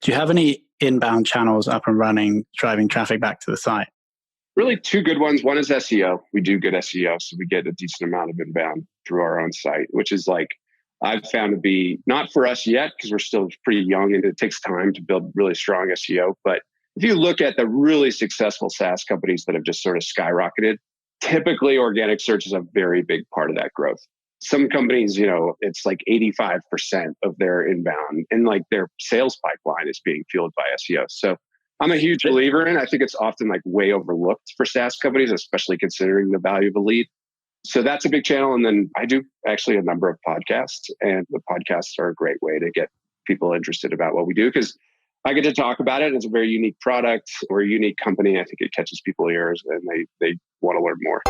Do you have any inbound channels up and running, driving traffic back to the site? Really two good ones. One is SEO. We do good SEO, so we get a decent amount of inbound through our own site, which is like, I've found to be not for us yet because we're still pretty young and it takes time to build really strong SEO. But if you look at the really successful SaaS companies that have just sort of skyrocketed, typically organic search is a very big part of that growth. Some companies, it's like 85% of their inbound and like their sales pipeline is being fueled by SEO. So I'm a huge believer in, I think it's often like way overlooked for SaaS companies, especially considering the value of a lead. So that's a big channel. And then I do actually a number of podcasts, and the podcasts are a great way to get people interested about what we do because I get to talk about it. It's a very unique product. We're a unique company. I think it catches people's ears and they want to learn more.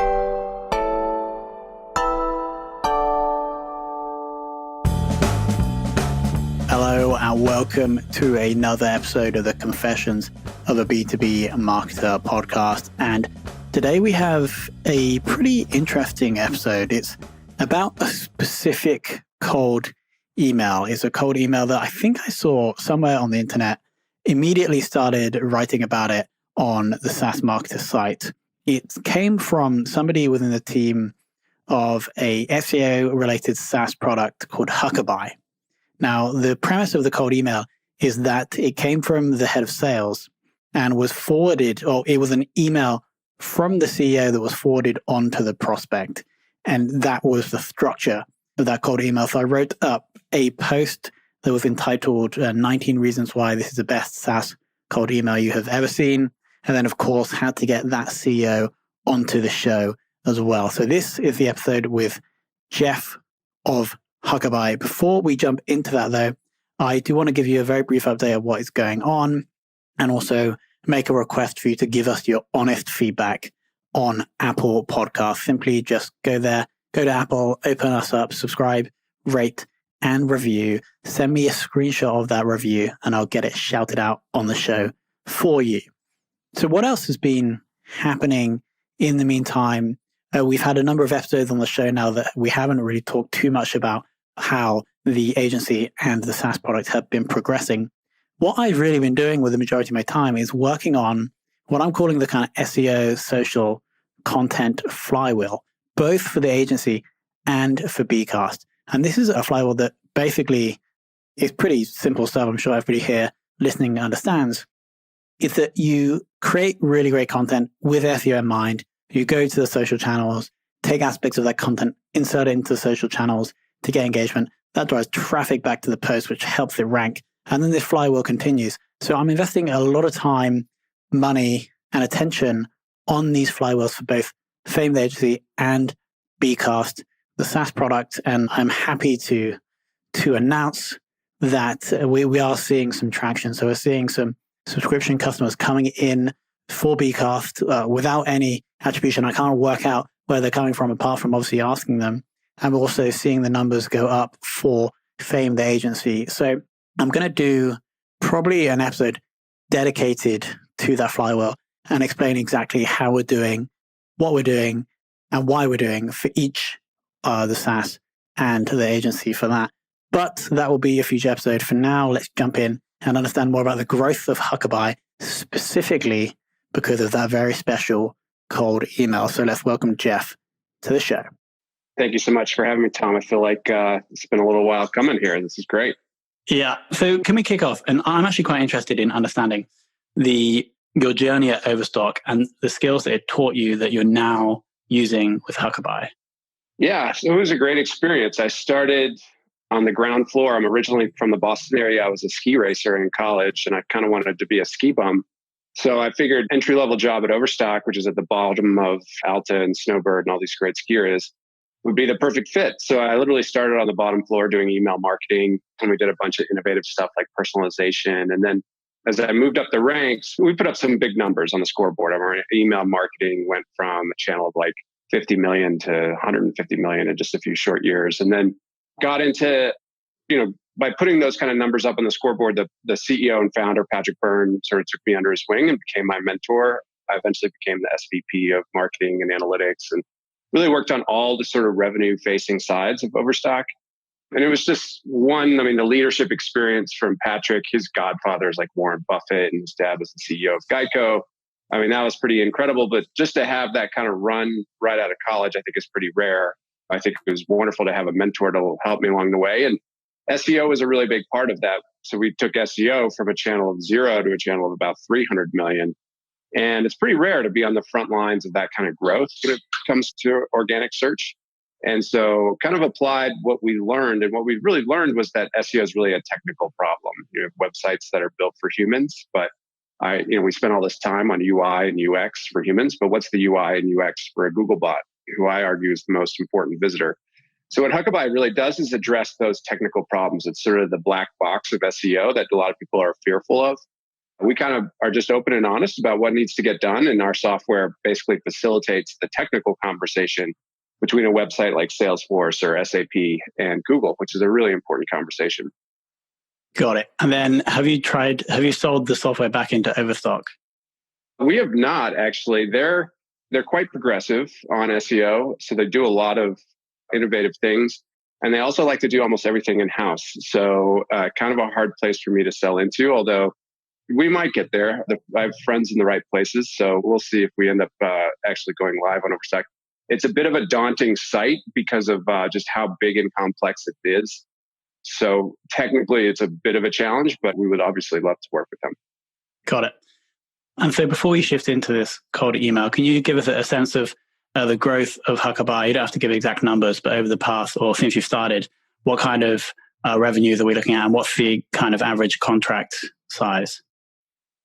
Hello and welcome to another episode of the Confessions of a B2B Marketer podcast. And today we have a pretty interesting episode. It's about a specific cold email. It's a cold email that I think I saw somewhere on the internet, immediately started writing about it on the SaaS Marketer site. It came from somebody within the team of a SEO-related SaaS product called Huckabuy. Now, the premise of the cold email is that it came from the head of sales and was forwarded, or it was an email from the CEO that was forwarded onto the prospect. And that was the structure of that cold email. So I wrote up a post that was entitled 19 Reasons Why This is the Best SaaS Cold Email You Have Ever Seen. And then, of course, how to get that CEO onto the show as well. So this is the episode with Geoff of Huckabuy. Before we jump into that, though, I do want to give you a very brief update of what is going on and also make a request for you to give us your honest feedback on Apple Podcasts. Simply just go there, go to Apple, open us up, subscribe, rate, and review. Send me a screenshot of that review and I'll get it shouted out on the show for you. So what else has been happening in the meantime? We've had a number of episodes on the show now that we haven't really talked too much about how the agency and the SaaS product have been progressing. What I've really been doing with the majority of my time is working on what I'm calling the kind of SEO social content flywheel, both for the agency and for Bcast. And this is a flywheel that basically is pretty simple stuff. I'm sure everybody here listening understands. It's that you create really great content with SEO in mind. You go to the social channels, take aspects of that content, insert it into the social channels to get engagement. That drives traffic back to the post, which helps it rank. And then this flywheel continues. So I'm investing a lot of time, money, and attention on these flywheels for both Fame the Agency and Bcast, the SaaS product. And I'm happy to announce that we are seeing some traction. So we're seeing some subscription customers coming in for Bcast without any attribution. I can't work out where they're coming from apart from obviously asking them. I'm also seeing the numbers go up for Fame the Agency. So I'm going to do probably an episode dedicated to that flywheel and explain exactly how we're doing, what we're doing, and why we're doing for each the SaaS and the agency for that. But that will be a future episode. For now, let's jump in and understand more about the growth of Huckabuy, specifically because of that very special cold email. So let's welcome Geoff to the show. Thank you so much for having me, Tom. I feel like it's been a little while coming here. This is great. Yeah. So can we kick off? And I'm actually quite interested in understanding your journey at Overstock and the skills that it taught you that you're now using with Huckabuy. Yeah, so it was a great experience. I started on the ground floor. I'm originally from the Boston area. I was a ski racer in college and I kind of wanted to be a ski bum. So I figured entry-level job at Overstock, which is at the bottom of Alta and Snowbird and all these great ski areas, would be the perfect fit. So I literally started on the bottom floor doing email marketing, and we did a bunch of innovative stuff like personalization. And then as I moved up the ranks, we put up some big numbers on the scoreboard. Our email marketing went from a channel of like 50 million to 150 million in just a few short years. And then got into, by putting those kind of numbers up on the scoreboard, the CEO and founder, Patrick Byrne, sort of took me under his wing and became my mentor. I eventually became the SVP of marketing and analytics and really worked on all the sort of revenue facing sides of Overstock. And it was just one, the leadership experience from Patrick, his godfather is like Warren Buffett and his dad was the CEO of Geico. That was pretty incredible, but just to have that kind of run right out of college, I think is pretty rare. I think it was wonderful to have a mentor to help me along the way. And SEO was a really big part of that. So we took SEO from a channel of 0 to a channel of about 300 million. And it's pretty rare to be on the front lines of that kind of growth when it comes to organic search. And so kind of applied what we learned. And what we really learned was that SEO is really a technical problem. You have websites that are built for humans, but we spent all this time on UI and UX for humans, but what's the UI and UX for a Google bot, who I argue is the most important visitor? So what Huckabuy really does is address those technical problems. It's sort of the black box of SEO that a lot of people are fearful of. We kind of are just open and honest about what needs to get done. And our software basically facilitates the technical conversation between a website like Salesforce or SAP and Google, which is a really important conversation. Got it. And then have you sold the software back into Overstock? We have not actually. They're quite progressive on SEO. So they do a lot of innovative things. And they also like to do almost everything in-house. So kind of a hard place for me to sell into, although we might get there. I have friends in the right places. So we'll see if we end up actually going live on Overstock. It's a bit of a daunting site because of just how big and complex it is. So technically, it's a bit of a challenge, but we would obviously love to work with them. Got it. And so before we shift into this cold email, can you give us a sense of the growth of Huckabuy? You don't have to give exact numbers, but over the past or since you've started, what kind of revenues are we looking at and what's the kind of average contract size?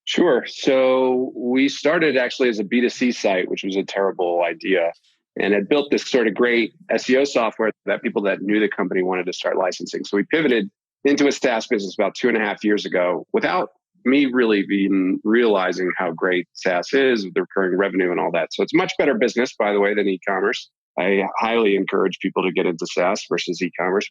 Sure. So we started actually as a B2C site, which was a terrible idea. And had built this sort of great SEO software that people that knew the company wanted to start licensing. So we pivoted into a SaaS business about 2.5 years ago without me really even realizing how great SaaS is with the recurring revenue and all that. So it's a much better business, by the way, than e-commerce. I highly encourage people to get into SaaS versus e-commerce.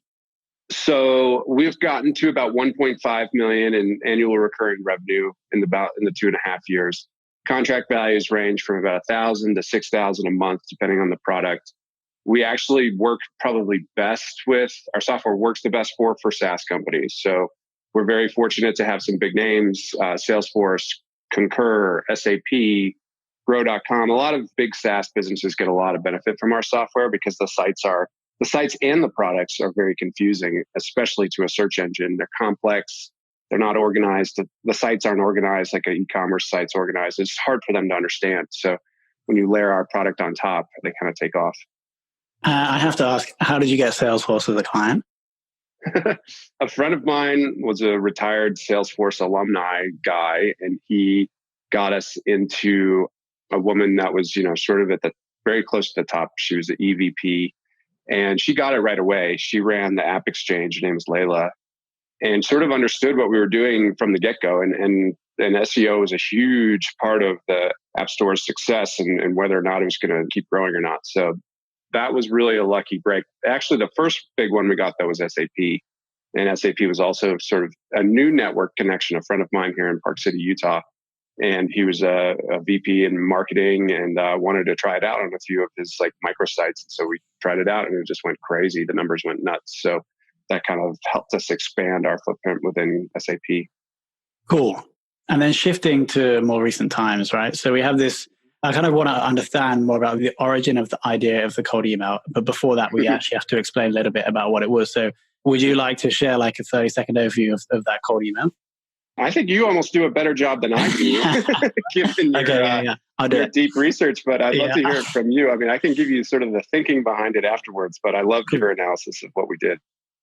So we've gotten to about 1.5 million in annual recurring revenue in the 2.5 years. Contract values range from about $1,000 to $6,000 a month, depending on the product. We actually work probably best with, our software works the best for SaaS companies. So we're very fortunate to have some big names, Salesforce, Concur, SAP, Grow.com. A lot of big SaaS businesses get a lot of benefit from our software because the sites and the products are very confusing, especially to a search engine. They're complex. They're not organized. The sites aren't organized like an e-commerce site's organized. It's hard for them to understand. So when you layer our product on top, they kind of take off. I have to ask, how did you get Salesforce as a client? A friend of mine was a retired Salesforce alumni guy, and he got us into a woman that was, sort of at the very close to the top. She was the EVP, and she got it right away. She ran the App Exchange. Her name was Layla. And sort of understood what we were doing from the get-go. And SEO was a huge part of the App Store's success and whether or not it was going to keep growing or not. So that was really a lucky break. Actually, the first big one we got, though, was SAP. And SAP was also sort of a new network connection. A friend of mine here in Park City, Utah, and he was a VP in marketing and wanted to try it out on a few of his microsites. So we tried it out and it just went crazy. The numbers went nuts. So that kind of helped us expand our footprint within SAP. Cool. And then shifting to more recent times, right? So we have this, I kind of want to understand more about the origin of the idea of the cold email. But before that, we actually have to explain a little bit about what it was. So would you like to share a 30-second overview of that cold email? I think you almost do a better job than I do, given your deep research, but I'd love to hear it from you. I can give you sort of the thinking behind it afterwards, but I love your analysis of what we did.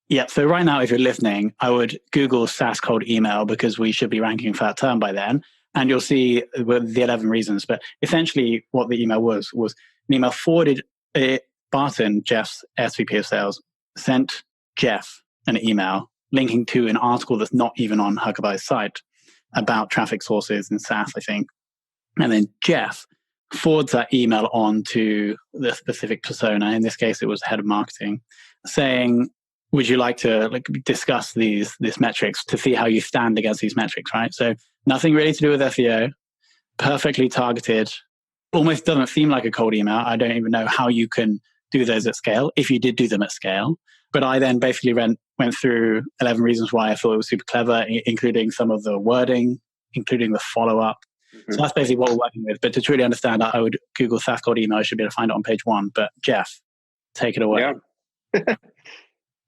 Yeah. So right now, if you're listening, I would Google SaaS cold email because we should be ranking for that term by then. And you'll see the 11 reasons. But essentially what the email was an email forwarded, Barton, Jeff's SVP of sales, sent Geoff an email linking to an article that's not even on Huckabuy's site about traffic sources in SaaS, I think. And then Geoff forwards that email on to the specific persona. In this case, it was head of marketing, saying, would you like to discuss these metrics to see how you stand against these metrics, right? So nothing really to do with SEO, perfectly targeted, almost doesn't seem like a cold email. I don't even know how you can do those at scale, if you did do them at scale. But I then basically went through 11 reasons why I thought it was super clever, including some of the wording, including the follow-up. Mm-hmm. So that's basically what we're working with. But to truly understand that, I would Google SaaS cold email. I should be able to find it on page 1. But Geoff, take it away. Yeah.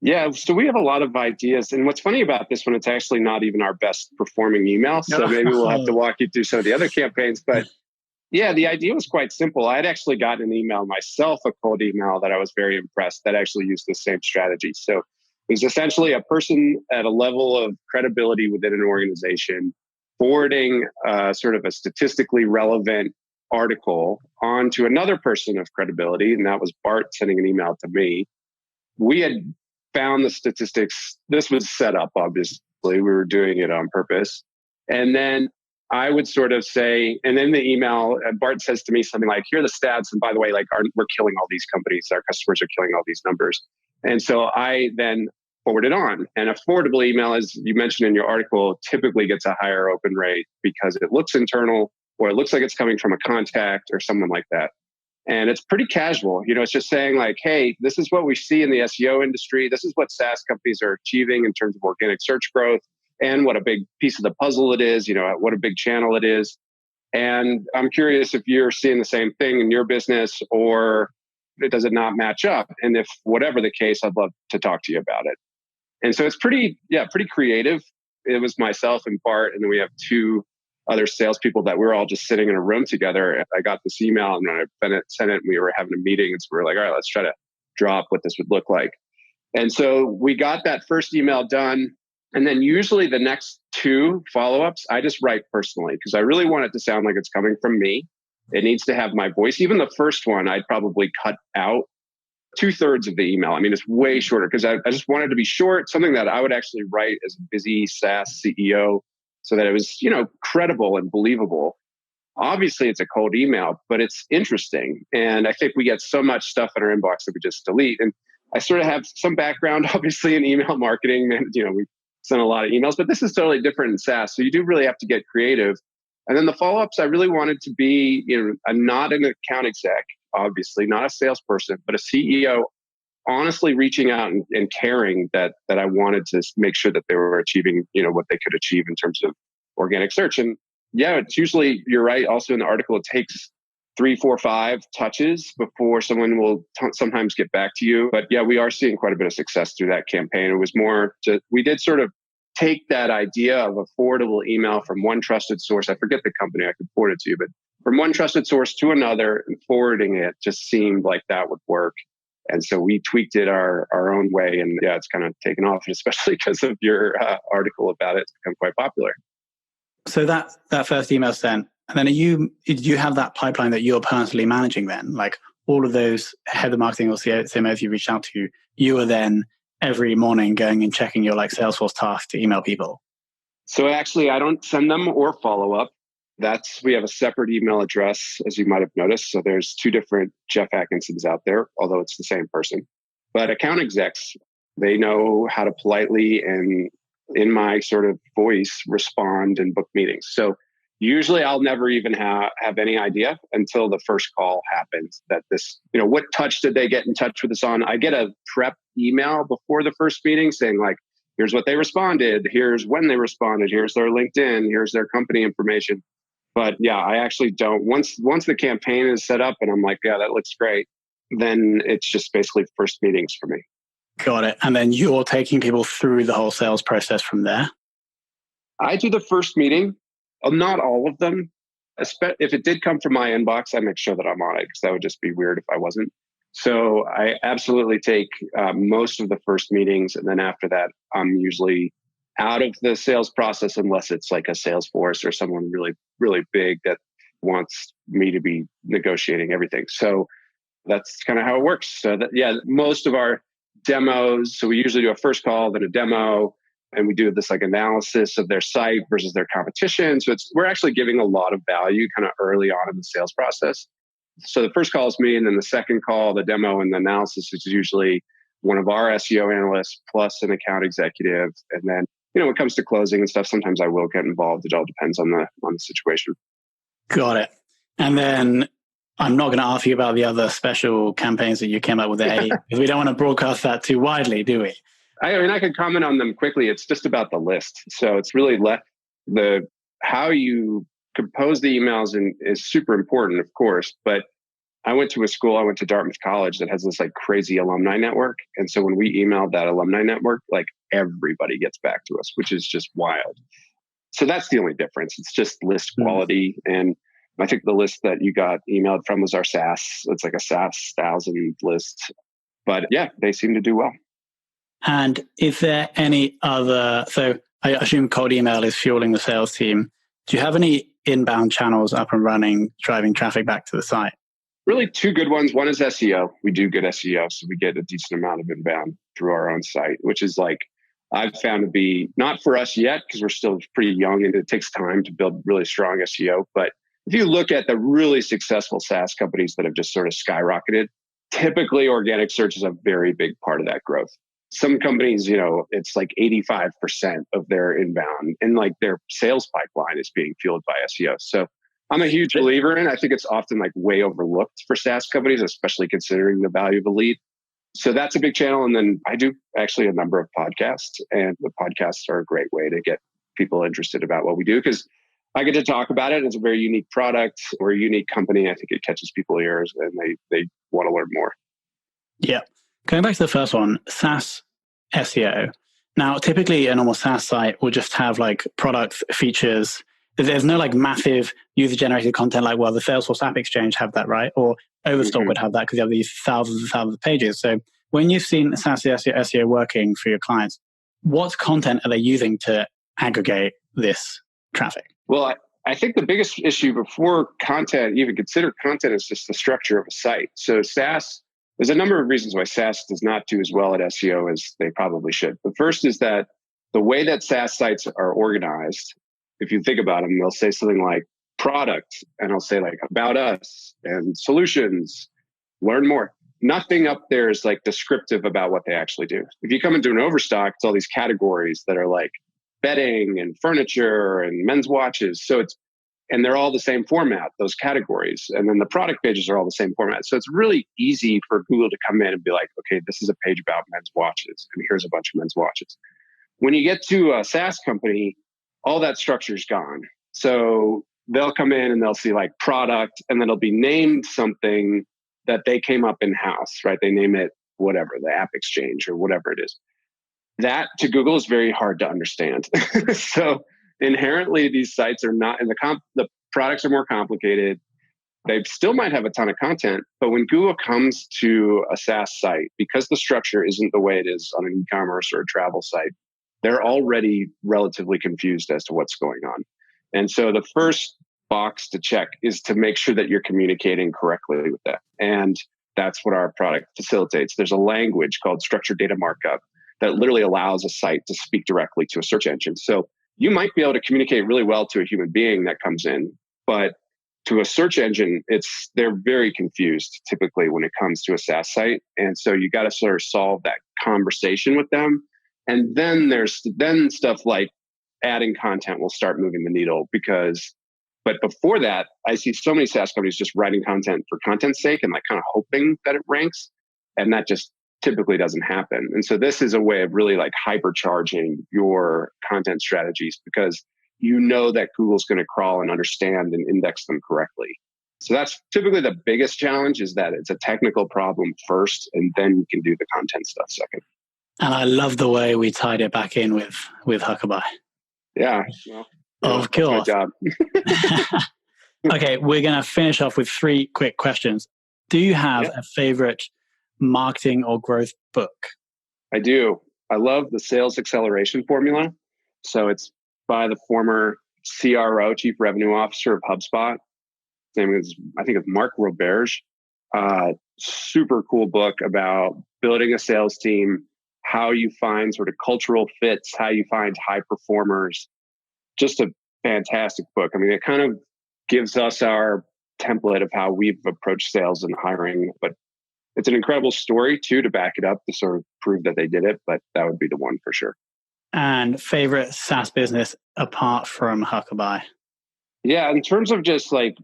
Yeah, so we have a lot of ideas. And what's funny about this one, it's actually not even our best performing email. So maybe we'll have to walk you through some of the other campaigns. But yeah, the idea was quite simple. I had actually gotten an email myself, a cold email that I was very impressed that actually used the same strategy. So it was essentially a person at a level of credibility within an organization forwarding sort of a statistically relevant article onto another person of credibility. And that was Bart sending an email to me. We had found the statistics. This was set up, obviously. We were doing it on purpose. And then I would sort of say, and then the email, Bart says to me something like, here are the stats. And by the way, like we're killing all these companies. Our customers are killing all these numbers. And so I then forward it on. And a forwardable email, as you mentioned in your article, typically gets a higher open rate because it looks internal or it looks like it's coming from a contact or someone like that. And it's pretty casual. It's just saying like, hey, this is what we see in the SEO industry. This is what SaaS companies are achieving in terms of organic search growth and what a big piece of the puzzle it is, what a big channel it is. And I'm curious if you're seeing the same thing in your business or does it not match up? And if whatever the case, I'd love to talk to you about it. And so it's pretty creative. It was myself and Bart, and then we have 2 other salespeople that we're all just sitting in a room together. I got this email and I sent it and we were having a meeting. And so we were like, all right, let's try to draw up what this would look like. And so we got that first email done. And then usually the next 2 follow-ups, I just write personally because I really want it to sound like it's coming from me. It needs to have my voice. Even the first one, I'd probably cut out 2/3 of the email. I mean, it's way shorter because I just wanted to be short, something that I would actually write as a busy SaaS CEO so that it was, credible and believable. Obviously, it's a cold email, but it's interesting. And I think we get so much stuff in our inbox that we just delete. And I sort of have some background, obviously, in email marketing. And, we send a lot of emails, but this is totally different in SaaS. So you do really have to get creative. And then the follow-ups, I really wanted to be, not an account exec, obviously, not a salesperson, but a CEO, honestly reaching out and caring that I wanted to make sure that they were achieving, what they could achieve in terms of organic search. And yeah, it's usually, you're right. Also in the article, it takes 3, 4, 5 touches before someone will sometimes get back to you. But yeah, we are seeing quite a bit of success through that campaign. It was we did sort of take that idea of a forwardable email from one trusted source. I forget the company, I could forward it to you, but from one trusted source to another and forwarding it just seemed like that would work. And so we tweaked it our own way. And yeah, it's kind of taken off, especially because of your article about it. It's become quite popular. So that first email sent, and then did you have that pipeline that you're personally managing then? Like all of those head of marketing or CMOs you reached out to, you were then every morning going and checking your like Salesforce task to email people? So actually, I don't send them or follow up. We have a separate email address, as you might have noticed. So there's 2 different Geoff Atkinsons out there, although it's the same person. But account execs, they know how to politely and in my sort of voice respond and book meetings. So usually I'll never even have any idea until the first call happens that this, what touch did they get in touch with us on? I get a prep email before the first meeting saying like, here's what they responded. Here's when they responded. Here's their LinkedIn. Here's their company information. But yeah, I actually don't. Once the campaign is set up and I'm like, yeah, that looks great, then it's just basically first meetings for me. Got it. And then you're taking people through the whole sales process from there? I do the first meeting. Not all of them. If it did come from my inbox, I make sure that I'm on it because that would just be weird if I wasn't. So I absolutely take most of the first meetings. And then after that, I'm usually out of the sales process unless it's like a Salesforce or someone really, really big that wants me to be negotiating everything. So that's kind of how it works. So most of our demos, so we usually do a first call, then a demo, and we do this like analysis of their site versus their competition. So we're actually giving a lot of value kind of early on in the sales process. So the first call is me, and then the second call, the demo and the analysis is usually one of our SEO analysts plus an account executive. And then, when it comes to closing and stuff, sometimes I will get involved. It all depends on the situation. Got it. And then I'm not going to ask you about the other special campaigns that you came up with at A, because we don't want to broadcast that too widely, do we? I mean, I could comment on them quickly. It's just about the list. So it's really how you compose the emails is super important, of course. But I went to Dartmouth College that has this like crazy alumni network. And so when we emailed that alumni network, like everybody gets back to us, which is just wild. So that's the only difference. It's just list quality. And I think the list that you got emailed from was our SaaS. It's like a SaaS 1,000 list. But yeah, they seem to do well. And is there any other, so I assume cold email is fueling the sales team. Do you have any inbound channels up and running, driving traffic back to the site? Really two good ones. One is SEO. We do good SEO. So we get a decent amount of inbound through our own site, which is like, I've found to be not for us yet, because we're still pretty young and it takes time to build really strong SEO. But if you look at the really successful SaaS companies that have just sort of skyrocketed, typically organic search is a very big part of that growth. Some companies, it's like 85% of their inbound and like their sales pipeline is being fueled by SEO. So I'm a huge believer in it. I think it's often like way overlooked for SaaS companies, especially considering the value of a lead. So that's a big channel. And then I do actually a number of podcasts, and the podcasts are a great way to get people interested about what we do, because I get to talk about it. It's a very unique product or a unique company. I think it catches people's ears and they want to learn more. Yeah. Going back to the first one, SaaS SEO. Now, typically a normal SaaS site will just have like products, features. There's no like massive user-generated content like, well, the Salesforce App Exchange have that, right? Or Overstock would have that because you have these thousands and thousands of pages. So when you've seen SaaS SEO working for your clients, what content are they using to aggregate this traffic? Well, I think the biggest issue before content, even consider content, is just the structure of a site. So SaaS, there's a number of reasons why SaaS does not do as well at SEO as they probably should. The first is that the way that SaaS sites are organized, if you think about them, they'll say something like product, and I'll say like about us and solutions, learn more. Nothing up there is like descriptive about what they actually do. If you come into an Overstock, it's all these categories that are like bedding and furniture and men's watches. And they're all the same format, those categories. And then the product pages are all the same format. So it's really easy for Google to come in and be like, okay, this is a page about men's watches, and here's a bunch of men's watches. When you get to a SaaS company, all that structure is gone. So they'll come in and they'll see like product, and then it'll be named something that they came up in-house, right? They name it whatever, the App Exchange or whatever it is. That to Google is very hard to understand. So inherently, these sites are not, and the products are more complicated. They still might have a ton of content, but when Google comes to a SaaS site, because the structure isn't the way it is on an e-commerce or a travel site, they're already relatively confused as to what's going on. And so the first box to check is to make sure that you're communicating correctly with that. And that's what our product facilitates. There's a language called structured data markup that literally allows a site to speak directly to a search engine. So you might be able to communicate really well to a human being that comes in, but to a search engine, they're very confused typically when it comes to a SaaS site. And so you got to sort of solve that conversation with them. And then there's stuff like adding content will start moving the needle but before that, I see so many SaaS companies just writing content for content's sake and like kind of hoping that it ranks. And that just typically doesn't happen. And so this is a way of really like hypercharging your content strategies, because you know that Google's going to crawl and understand and index them correctly. So that's typically the biggest challenge, is that it's a technical problem first, and then you can do the content stuff second. And I love the way we tied it back in with Huckabuy. Yeah. Well, of course. Good job. Okay, we're going to finish off with 3 quick questions. Do you have a favorite marketing or growth book? I do. I love the Sales Acceleration Formula. So it's by the former CRO, Chief Revenue Officer of HubSpot. His name is, I think, it's Mark Roberge. Super cool book about building a sales team, how you find sort of cultural fits, how you find high performers. Just a fantastic book. I mean, it kind of gives us our template of how we've approached sales and hiring, but it's an incredible story too to back it up to sort of prove that they did it, but that would be the one for sure. And favorite SaaS business apart from Huckabuy? Yeah, in terms of just like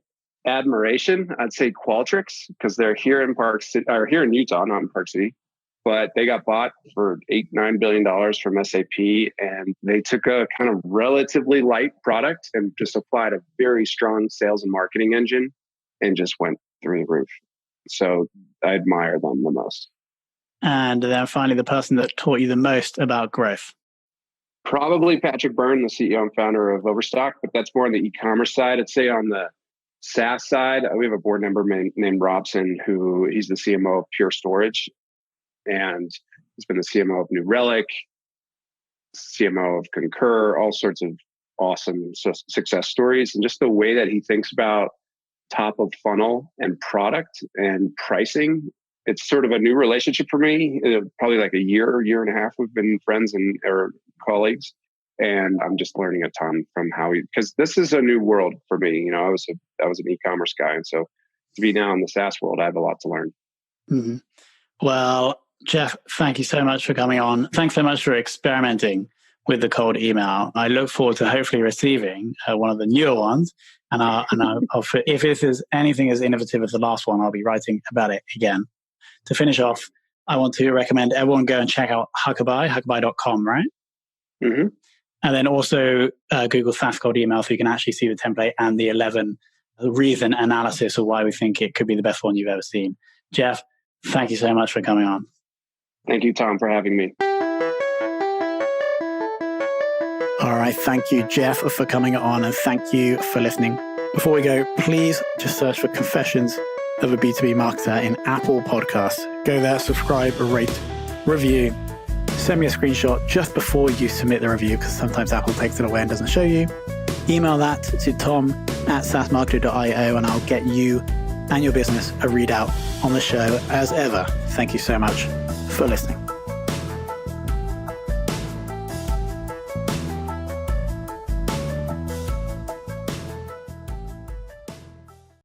admiration, I'd say Qualtrics, because they're here in Park City, or here in Utah, not in Park City. But they got bought for $8-9 billion from SAP, and they took a kind of relatively light product and just applied a very strong sales and marketing engine and just went through the roof. So I admire them the most. And then finally, the person that taught you the most about growth. Probably Patrick Byrne, the CEO and founder of Overstock, but that's more on the e-commerce side. I'd say on the SaaS side, we have a board member named Robson, who he's the CMO of Pure Storage. And he's been the CMO of New Relic, CMO of Concur, all sorts of awesome success stories. And just the way that he thinks about top of funnel and product and pricing, it's sort of a new relationship for me. Probably like a year and a half, we've been friends and or colleagues. And I'm just learning a ton from how because this is a new world for me. You know, I was an e-commerce guy. And so to be now in the SaaS world, I have a lot to learn. Mm-hmm. Well, Geoff, thank you so much for coming on. Thanks so much for experimenting with the cold email. I look forward to hopefully receiving one of the newer ones. And if this is anything as innovative as the last one, I'll be writing about it again. To finish off, I want to recommend everyone go and check out Huckabuy, huckabuy.com, right? Mm-hmm. And then also Google SaaS cold email so you can actually see the template and the 11 reason analysis of why we think it could be the best one you've ever seen. Geoff, thank you so much for coming on. Thank you, Tom, for having me. All right. Thank you, Geoff, for coming on, and thank you for listening. Before we go, please just search for Confessions of a B2B Marketer in Apple Podcasts. Go there, subscribe, rate, review. Send me a screenshot just before you submit the review, because sometimes Apple takes it away and doesn't show you. Email that to tom@saasmarketer.io, and I'll get you and your business a readout on the show as ever. Thank you so much for listening.